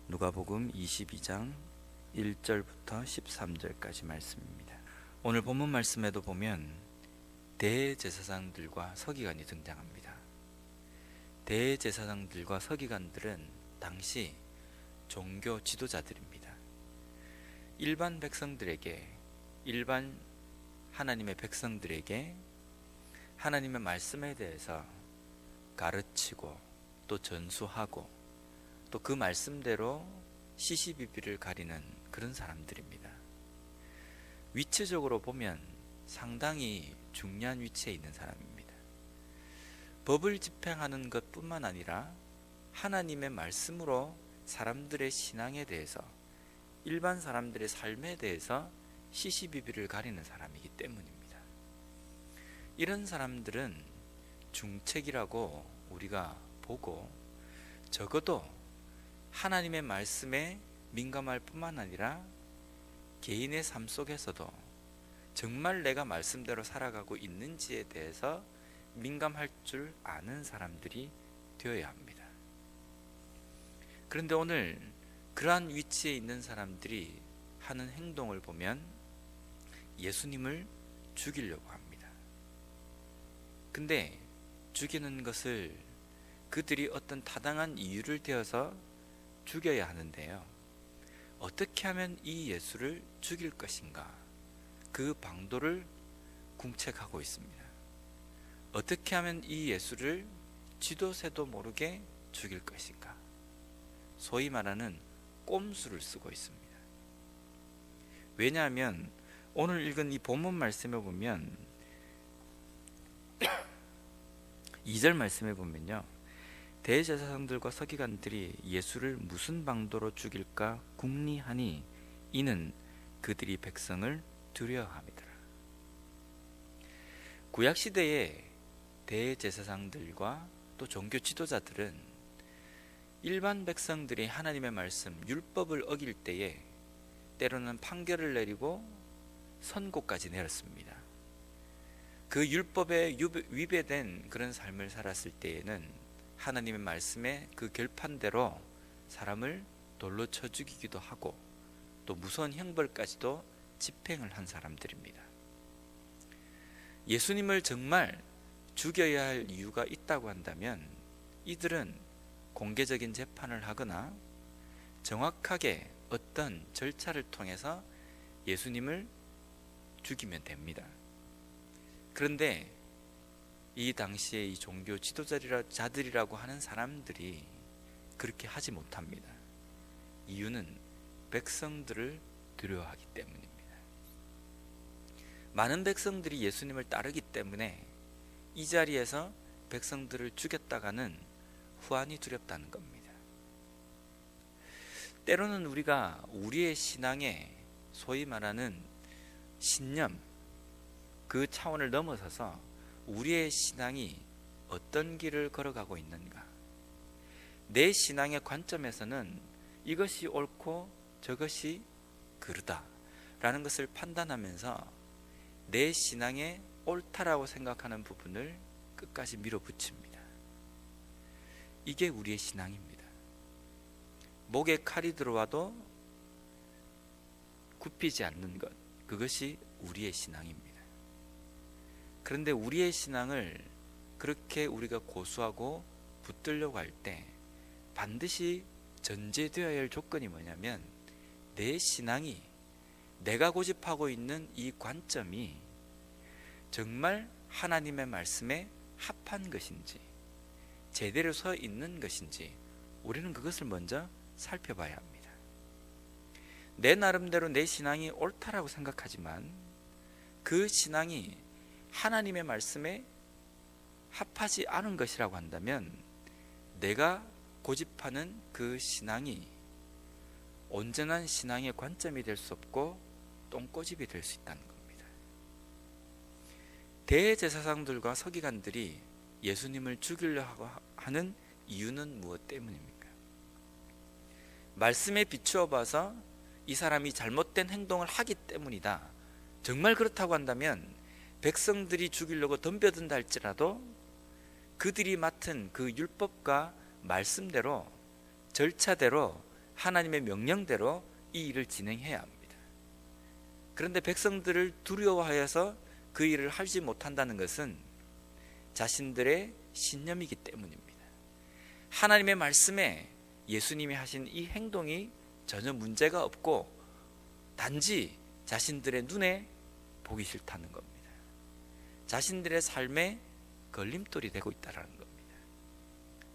누가복음 22장 1절부터 13절까지 말씀입니다. 오늘 본문 말씀에도 보면 대제사장들과 서기관이 등장합니다. 대제사장들과 서기관들은 당시 종교 지도자들입니다. 일반 백성들에게, 일반 하나님의 백성들에게 하나님의 말씀에 대해서 가르치고 또 전수하고 또 그 말씀대로 시시비비를 가리는 그런 사람들입니다. 위치적으로 보면 상당히 중요한 위치에 있는 사람입니다. 법을 집행하는 것뿐만 아니라 하나님의 말씀으로 사람들의 신앙에 대해서, 일반 사람들의 삶에 대해서 시시비비를 가리는 사람이기 때문입니다. 이런 사람들은 중책이라고 우리가 보고, 적어도 하나님의 말씀에 민감할 뿐만 아니라 개인의 삶 속에서도 정말 내가 말씀대로 살아가고 있는지에 대해서 민감할 줄 아는 사람들이 되어야 합니다. 그런데 오늘 그러한 위치에 있는 사람들이 하는 행동을 보면 예수님을 죽이려고 합니다. 근데 죽이는 것을 그들이 어떤 타당한 이유를 대어서 죽여야 하는데요, 어떻게 하면 이 예수를 죽일 것인가, 그 방도를 궁책하고 있습니다. 어떻게 하면 이 예수를 쥐도새도 모르게 죽일 것인가, 소위 말하는 꼼수를 쓰고 있습니다. 왜냐하면 오늘 읽은 이 본문 말씀에 보면 2절 말씀에 보면요, 대제사장들과 서기관들이 예수를 무슨 방도로 죽일까 궁리하니 이는 그들이 백성을 두려워함이더라. 구약시대의 대제사장들과 또 종교 지도자들은 일반 백성들이 하나님의 말씀, 율법을 어길 때에 때로는 판결을 내리고 선고까지 내렸습니다. 그 율법에 위배된 그런 삶을 살았을 때에는 하나님의 말씀에 그 결판대로 사람을 돌로 쳐 죽이기도 하고 또 무서운 형벌까지도 집행을 한 사람들입니다. 예수님을 정말 죽여야 할 이유가 있다고 한다면 이들은 공개적인 재판을 하거나 정확하게 어떤 절차를 통해서 예수님을 죽이면 됩니다. 그런데 이 당시에 이 종교 지도자들이라고 하는 사람들이 그렇게 하지 못합니다. 이유는 백성들을 두려워하기 때문입니다. 많은 백성들이 예수님을 따르기 때문에 이 자리에서 백성들을 죽였다가는 후환이 두렵다는 겁니다. 때로는 우리가 우리의 신앙에 소위 말하는 신념, 그 차원을 넘어서서 우리의 신앙이 어떤 길을 걸어가고 있는가, 내 신앙의 관점에서는 이것이 옳고 저것이 그르다 라는 것을 판단하면서 내 신앙에 옳다라고 생각하는 부분을 끝까지 밀어붙입니다. 이게 우리의 신앙입니다. 목에 칼이 들어와도 굽히지 않는 것, 그것이 우리의 신앙입니다. 그런데 우리의 신앙을 그렇게 우리가 고수하고 붙들려고 할 때 반드시 전제되어야 할 조건이 뭐냐면 내 신앙이, 내가 고집하고 있는 이 관점이 정말 하나님의 말씀에 합한 것인지, 제대로 서 있는 것인지 우리는 그것을 먼저 살펴봐야 합니다. 내 나름대로 내 신앙이 옳다라고 생각하지만 그 신앙이 하나님의 말씀에 합하지 않은 것이라고 한다면 내가 고집하는 그 신앙이 온전한 신앙의 관점이 될 수 없고 똥꼬집이 될 수 있다는 겁니다. 대제사장들과 서기관들이 예수님을 죽이려고 하는 이유는 무엇 때문입니까? 말씀에 비추어 봐서 이 사람이 잘못된 행동을 하기 때문이다, 정말 그렇다고 한다면 백성들이 죽이려고 덤벼든다 할지라도 그들이 맡은 그 율법과 말씀대로 절차대로 하나님의 명령대로 이 일을 진행해야 합니다. 그런데 백성들을 두려워하여서 그 일을 하지 못한다는 것은 자신들의 신념이기 때문입니다. 하나님의 말씀에 예수님이 하신 이 행동이 전혀 문제가 없고 단지 자신들의 눈에 보기 싫다는 겁니다. 자신들의 삶에 걸림돌이 되고 있다는 겁니다.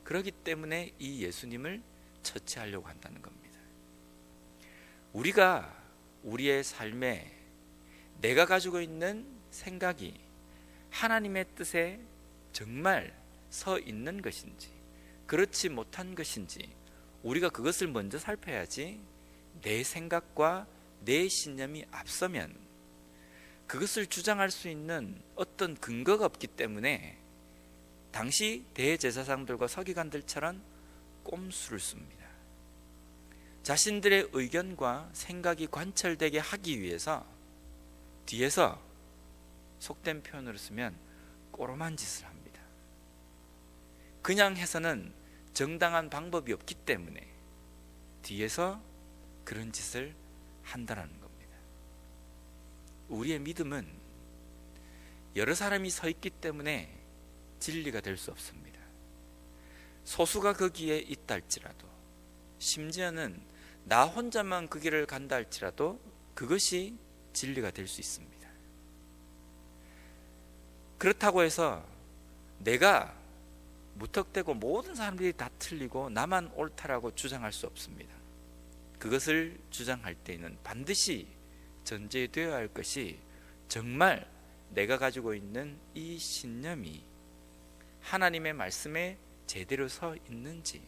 그렇기 때문에 이 예수님을 처치하려고 한다는 겁니다. 우리가 우리의 삶에 내가 가지고 있는 생각이 하나님의 뜻에 정말 서 있는 것인지 그렇지 못한 것인지 우리가 그것을 먼저 살펴야지, 내 생각과 내 신념이 앞서면 그것을 주장할 수 있는 어떤 근거가 없기 때문에 당시 대제사장들과 서기관들처럼 꼼수를 씁니다. 자신들의 의견과 생각이 관철되게 하기 위해서 뒤에서, 속된 표현으로 쓰면 꼬롬한 짓을 합니다. 그냥 해서는 정당한 방법이 없기 때문에 뒤에서 그런 짓을 한다는 겁니다. 우리의 믿음은 여러 사람이 서 있기 때문에 진리가 될 수 없습니다. 소수가 거기에 있다 할지라도, 심지어는 나 혼자만 그 길을 간다 할지라도 그것이 진리가 될 수 있습니다. 그렇다고 해서 내가 무턱대고 모든 사람들이 다 틀리고 나만 옳다라고 주장할 수 없습니다. 그것을 주장할 때에는 반드시 전제되어야 할 것이 정말 내가 가지고 있는 이 신념이 하나님의 말씀에 제대로 서 있는지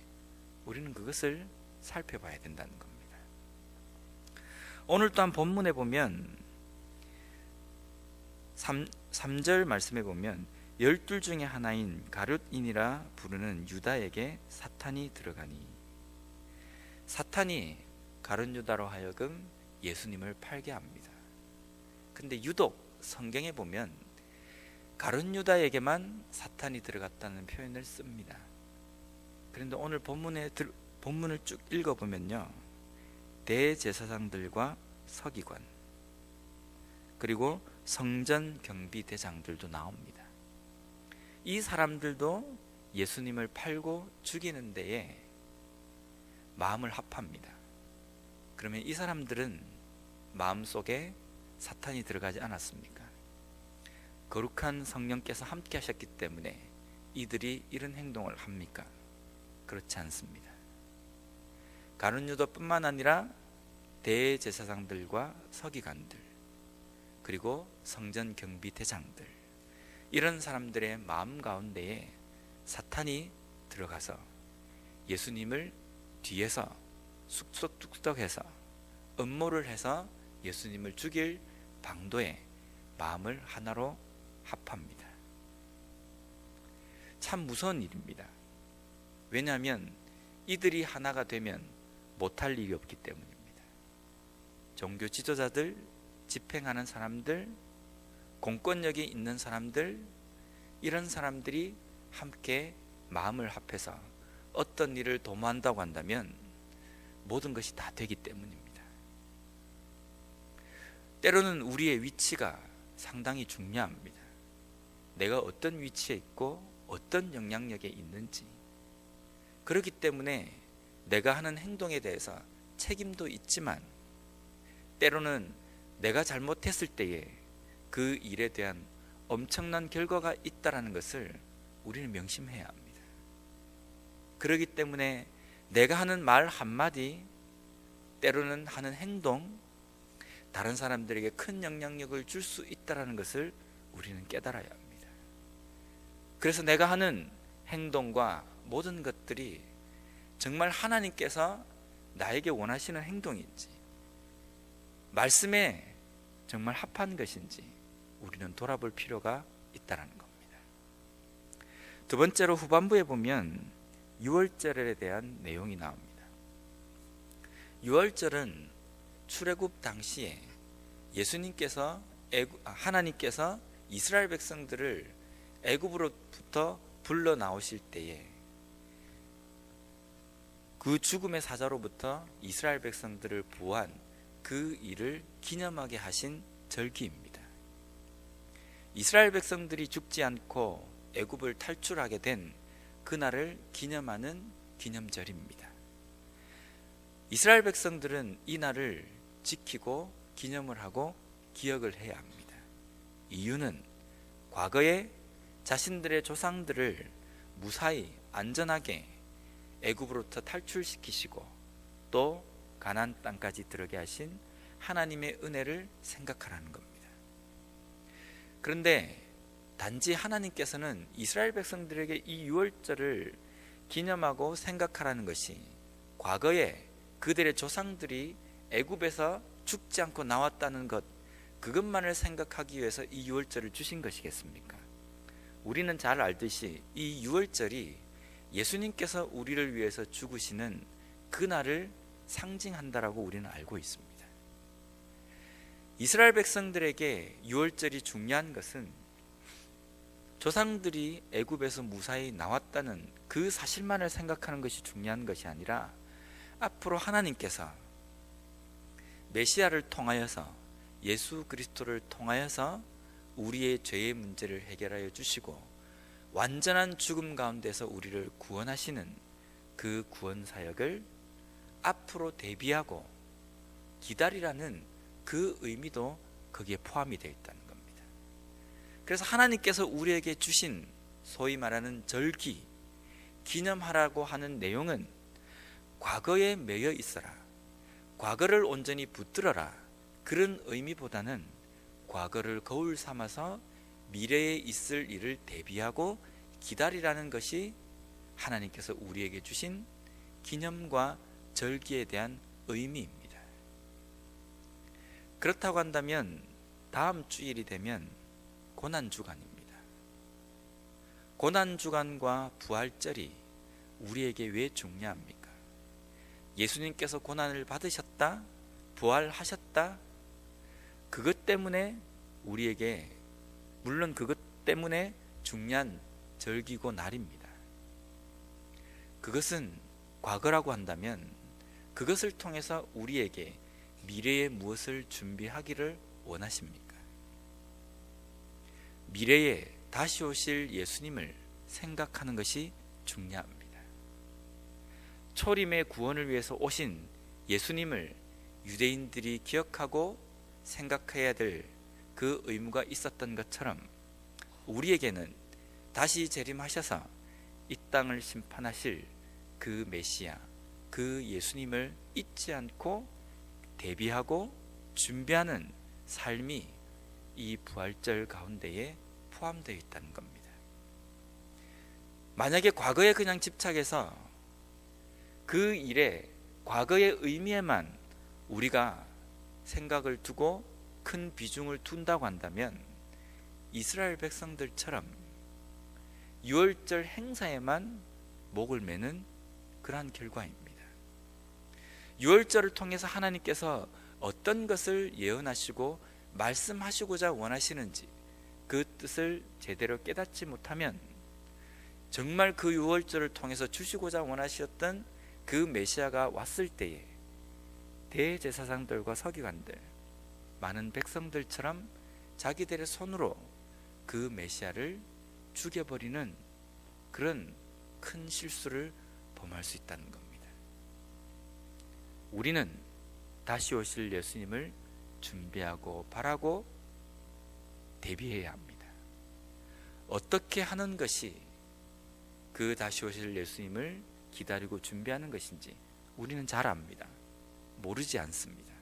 우리는 그것을 살펴봐야 된다는 겁니다. 오늘 또한 본문에 보면 3절 말씀에 보면 12 중에 하나인 가룟인이라 부르는 유다에게 사탄이 들어가니, 사탄이 가룟 유다로 하여금 예수님을 팔게 합니다. 근데 유독 성경에 보면 가룟 유다에게만 사탄이 들어갔다는 표현을 씁니다. 그런데 오늘 본문을 쭉 읽어보면요, 대제사장들과 서기관 그리고 성전 경비대장들도 나옵니다. 이 사람들도 예수님을 팔고 죽이는 데에 마음을 합합니다. 그러면 이 사람들은 마음속에 사탄이 들어가지 않았습니까? 거룩한 성령께서 함께 하셨기 때문에 이들이 이런 행동을 합니까? 그렇지 않습니다. 가룟 유다뿐만 아니라 대제사장들과 서기관들 그리고 성전 경비대장들, 이런 사람들의 마음 가운데에 사탄이 들어가서 예수님을 뒤에서 쑥덕쑥덕해서 음모를 해서 예수님을 죽일 방도에 마음을 하나로 합합니다. 참 무서운 일입니다. 왜냐하면 이들이 하나가 되면 못할 일이 없기 때문입니다. 종교 지도자들, 집행하는 사람들, 공권력이 있는 사람들, 이런 사람들이 함께 마음을 합해서 어떤 일을 도모한다고 한다면 모든 것이 다 되기 때문입니다. 때로는 우리의 위치가 상당히 중요합니다. 내가 어떤 위치에 있고 어떤 영향력에 있는지, 그렇기 때문에 내가 하는 행동에 대해서 책임도 있지만 때로는 내가 잘못했을 때에 그 일에 대한 엄청난 결과가 있다는 것을 우리는 명심해야 합니다. 그렇기 때문에 내가 하는 말 한마디, 때로는 하는 행동, 다른 사람들에게 큰 영향력을 줄 수 있다는 것을 우리는 깨달아야 합니다. 그래서 내가 하는 행동과 모든 것들이 정말 하나님께서 나에게 원하시는 행동인지, 말씀에 정말 합한 것인지 우리는 돌아볼 필요가 있다는 겁니다. 두 번째로 후반부에 보면 유월절에 대한 내용이 나옵니다. 유월절은 출애굽 당시에 하나님께서 이스라엘 백성들을 애굽으로부터 불러 나오실 때에 그 죽음의 사자로부터 이스라엘 백성들을 구한 그 일을 기념하게 하신 절기입니다. 이스라엘 백성들이 죽지 않고 애굽을 탈출하게 된 그날을 기념하는 기념절입니다. 이스라엘 백성들은 이 날을 지키고 기념을 하고 기억을 해야 합니다. 이유는 과거에 자신들의 조상들을 무사히 안전하게 애굽으로부터 탈출시키시고 또 가나안 땅까지 들어게 하신 하나님의 은혜를 생각하라는 겁니다. 그런데 단지 하나님께서는 이스라엘 백성들에게 이 유월절을 기념하고 생각하라는 것이 과거에 그들의 조상들이 애굽에서 죽지 않고 나왔다는 것, 그것만을 생각하기 위해서 이 유월절을 주신 것이겠습니까? 우리는 잘 알듯이 이 유월절이 예수님께서 우리를 위해서 죽으시는 그날을 상징한다라고 우리는 알고 있습니다. 이스라엘 백성들에게 유월절이 중요한 것은 조상들이 애굽에서 무사히 나왔다는 그 사실만을 생각하는 것이 중요한 것이 아니라 앞으로 하나님께서 메시아를 통하여서 예수 그리스도를 통하여서 우리의 죄의 문제를 해결하여 주시고 완전한 죽음 가운데서 우리를 구원하시는 그 구원 사역을 앞으로 대비하고 기다리라는 그 의미도 거기에 포함이 되어 있다는 겁니다. 그래서 하나님께서 우리에게 주신 소위 말하는 절기, 기념하라고 하는 내용은 과거에 매여 있어라, 과거를 온전히 붙들어라, 그런 의미보다는 과거를 거울 삼아서 미래에 있을 일을 대비하고 기다리라는 것이 하나님께서 우리에게 주신 기념과 절기에 대한 의미입니다. 그렇다고 한다면 다음 주일이 되면 고난주간입니다. 고난주간과 부활절이 우리에게 왜 중요합니까? 예수님께서 고난을 받으셨다, 부활하셨다, 그것 때문에 우리에게, 물론 그것 때문에 중요한 절기고 날입니다. 그것은 과거라고 한다면 그것을 통해서 우리에게 미래에 무엇을 준비하기를 원하십니까? 미래에 다시 오실 예수님을 생각하는 것이 중요합니다. 초림의 구원을 위해서 오신 예수님을 유대인들이 기억하고 생각해야 될 그 의무가 있었던 것처럼 우리에게는 다시 재림하셔서 이 땅을 심판하실 그 메시아, 그 예수님을 잊지 않고 대비하고 준비하는 삶이 이 부활절 가운데에 포함되어 있다는 겁니다. 만약에 과거에 그냥 집착해서 그 일에, 과거의 의미에만 우리가 생각을 두고 큰 비중을 둔다고 한다면 이스라엘 백성들처럼 유월절 행사에만 목을 매는 그러한 결과입니다. 유월절을 통해서 하나님께서 어떤 것을 예언하시고 말씀하시고자 원하시는지 그 뜻을 제대로 깨닫지 못하면 정말 그 유월절을 통해서 주시고자 원하셨던 그 메시아가 왔을 때에 대제사장들과 서기관들, 많은 백성들처럼 자기들의 손으로 그 메시아를 죽여버리는 그런 큰 실수를 범할 수 있다는 겁니다. 우리는 다시 오실 예수님을 준비하고 바라고 대비해야 합니다. 어떻게 하는 것이 그 다시 오실 예수님을 기다리고 준비하는 것인지 우리는 잘 압니다. 모르지 않습니다.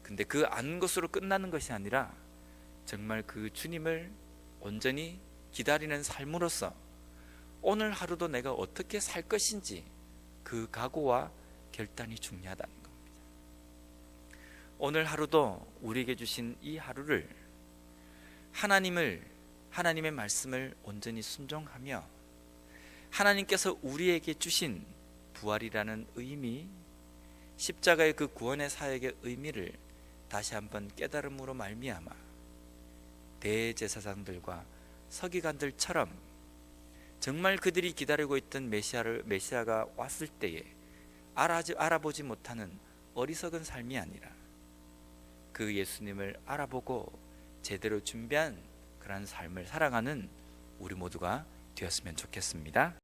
근데 그 아는 것으로 끝나는 것이 아니라 정말 그 주님을 온전히 기다리는 삶으로서 오늘 하루도 내가 어떻게 살 것인지 그 각오와 결단이 중요하다는 겁니다. 오늘 하루도 우리에게 주신 이 하루를 하나님의 말씀을 온전히 순종하며 하나님께서 우리에게 주신 부활이라는 의미, 십자가의 그 구원의 사역의 의미를 다시 한번 깨달음으로 말미암아 대제사장들과 서기관들처럼 정말 그들이 기다리고 있던 메시아가 왔을 때에 알아보지 못하는 어리석은 삶이 아니라 그 예수님을 알아보고 제대로 준비한 그런 삶을 살아가는 우리 모두가 되었으면 좋겠습니다.